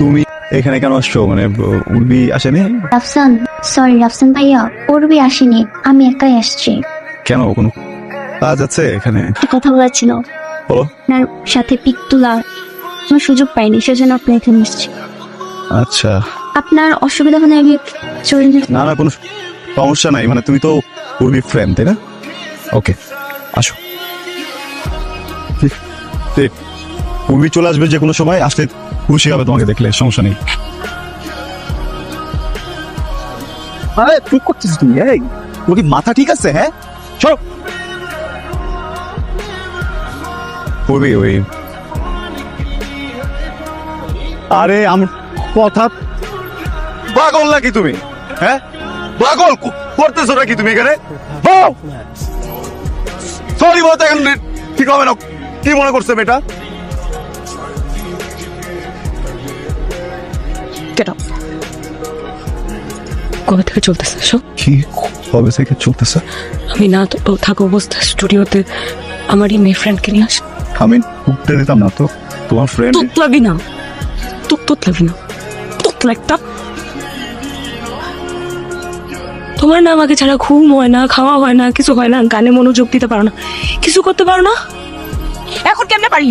তুমি এখানে কেন আসছো? মানে উর্বি আসেনি? রাফসান ভাইয়া, উর্বি আসেনি, আমি একাই আসছি। কেন, কোনো কাজ আছে এখানে? একটা কথা বলার ছিল। বলো। আপনার সাথে পিক তোলা আমার সুযোগ পাইনি, সেজন্য আপনি এখানে এসেছি। আচ্ছা, আপনার অসুবিধা হলে আমি চলে যেতে। না না, কোনো সমস্যা নাই। মানে তুমি তো উর্বি ফ্রেন্ড, তাই না? ওকে, আসো। ঠিক, উর্বি চলে আসবে যে কোনো সময়, আসতে খুশি হবে তোমাকে দেখলে, সমস্যা নেই। আরে কি করছিস তুমি? এই তোর কি মাথা ঠিক আছে? হ্যাঁ, চলো। উর্বি, ওই আরে আমার কথা, পাগল নাকি তুমি? হ্যাঁ, পাগল করতেছো নাকি তুমি এখানে? সরি বলতে এখন ঠিক হবে না। কি মনে করছে মেয়েটা? কবে থেকে চলতেছে এসব? কি কবে থেকে চলতেছে? আমি না তো থাকা অবস্থা স্টুডিওতে আমার এই মেয়ে ফ্রেন্ডকে নিয়ে আস। আমি উঠতে দিতাম না তো। তোমার ফ্রেন্ড তোত লাগবি না, তোত লাগবি না, তোত লাগতা। তোমার না আমাকে ছাড়া ঘুম হয় না, খাওয়া হয় না, কিছু হয় না, গানে মনোযোগ দিতে পারো না, কিছু করতে পারো না। এখন কেমনে পারি?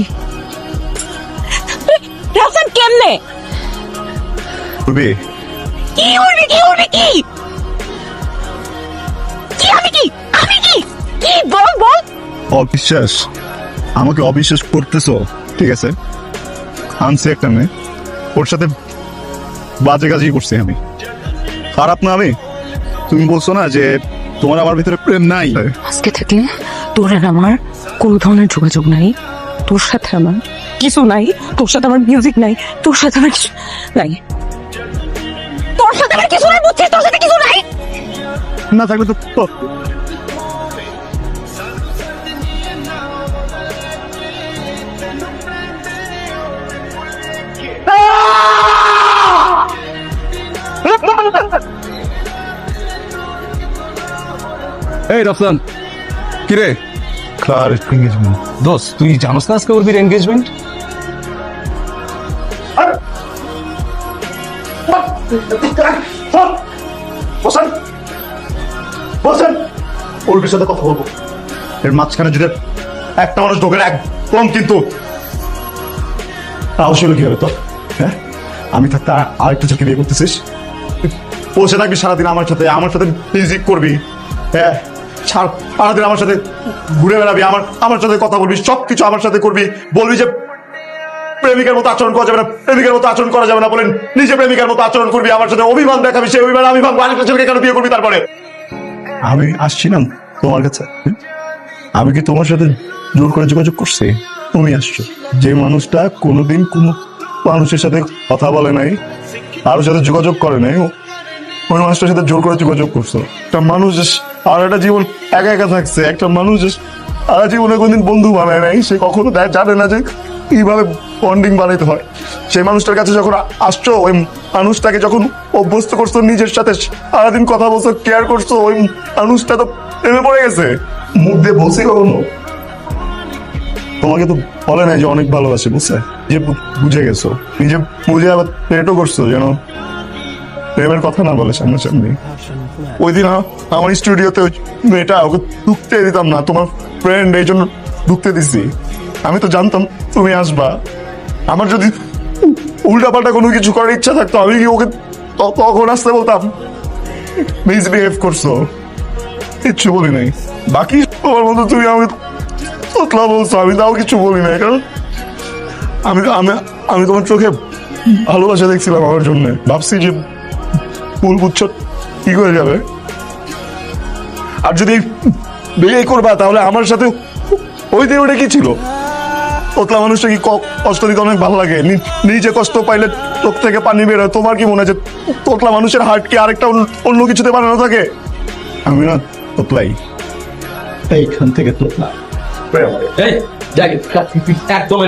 রাফসান কেমনে? উর্বি, কি উড়বি, কি উড়বি, কি কি আমি কি আমি কি কি বল বল। অবিশ্বাস, আমাকে অবিশ্বাস করতেছো? ঠিক আছে, আনছি একটা মেয়ে, ওর সাথে বাজে কাজই করছি আমি। খারাপ না আমি? তুমি বলছো না যে তোমার আমার ভিতরে প্রেম নাই? আজকে থেকে তোর আর আমার কোনো ধরনের যোগাযোগ নাই। তোর সাথে আমার কিছু নাই, তোর সাথে আমার মিউজিক নাই, তোর সাথে আমার কিছু নাই, তোর সাথে আমার কিছু নাই, বুঝছিস? তোর সাথে কিছু নাই। না থাকলে তো এই রফসান, কিরে ক্লার এঙ্গেজমেন্ট। দোস্ত, তুই জানোস না আজকে উর্বির এনগেজমেন্ট? উর্বির সাথে কথা বলবো, এর মাঝখানে যদি একটা মানুষ ঢোকে না একদম, কিন্তু তাও ছিল কি হবে তো? হ্যাঁ, আমি থাকতে আরেকটা ছেলেকে বিয়ে করতেছিস, বসে থাকবি সারাদিন আমার সাথে মিউজিক করবি, হ্যাঁ, সারাদিন আমার সাথে ঘুরে বেড়াবি, আমার সাথে কথা বলবি, সবকিছু আমার সাথে করবি, বলবি যে প্রেমিকার মতো আচরণ করা যাবে না, প্রেমিকার মতো আচরণ করা যাবে না, বলেন নিজে প্রেমিকার মতো আচরণ করবি, আমার সাথে অভিমান দেখাবি, সেই অভিমান আমি ভাঙবো, আরেকটা ছেলেকে কেন বিয়ে করবি? তারপরে আমি আসছি না তোমার কাছে, আমি কি তোমার সাথে জোর করে যোগাযোগ করছি? তুমি আসছো, যে মানুষটা কোনোদিন কোনো মানুষের সাথে কথা বলে নাই, কারোর সাথে যোগাযোগ করে নাই, ওই মানুষটার সাথে জোর করে যোগাযোগ করছো। একটা মানুষ আর একটা জীবন একা একা থাকছে, একটা মানুষ সারা জীবনে কোনদিন বন্ধু বানায় নাই, সে কখনো জানে না যে কিভাবে বন্ডিং বানাইতে হয়। সেই মানুষটার কাছে যখন আসছো, ওই মানুষটাকে যখন অভ্যস্ত করছো, নিজের সাথে সারাদিন কথা বলছো, কেয়ার করছো, ওই মানুষটা তো প্রেমে পড়ে গেছে। মুখ দিয়ে বলছি কখনো? তোমাকে তো বলে নাই যে অনেক ভালোবাসে, বুঝছে? যে বুঝে গেছো, নিজে বুঝে আবার পেটও করছো যেন প্রেমের কথা না বলে সামনাসামনি। ওই দিন আমার স্টুডিওতে মেয়েটা, ওকে ঢুকতে দিতাম না, তোমার ফ্রেন্ড, এই জন্য ঢুকতে দিছি। আমি তো জানতাম তুমি আসবা। আমার যদি উল্টাপাল্টা কোনো কিছু করার ইচ্ছা থাকতো, আমি কি ওকে তখন আসতে বলতাম? মিসবিহেভ করছো, কিচ্ছু বলি নাই। বাকি তোমার মতো তুমি আমি তোতলা বলছো, আমি তাও কিছু বলি নাই, কারণ আমি তোমার চোখে ভালোবাসা দেখছিলাম আমার জন্য। ভাবছি যে ফুল গুচ্ছ কি করে যাবে, আর যদি বিয়ে করবা তাহলে আমার সাথে ওই দিন ওটা কি ছিল? তোতলা মানুষটা কি কষ্ট দিতে অনেক ভালো লাগে, নিজে কষ্ট পাইলে চোখ থেকে পানি বের হয়। তোমার কি মনে হয় যে তোতলা মানুষের হার্ট কি আরেকটা অন্য কিছুতে বানানো থাকে? আমি না তোতলাই, এইখান থেকে তোতলা। এই একদম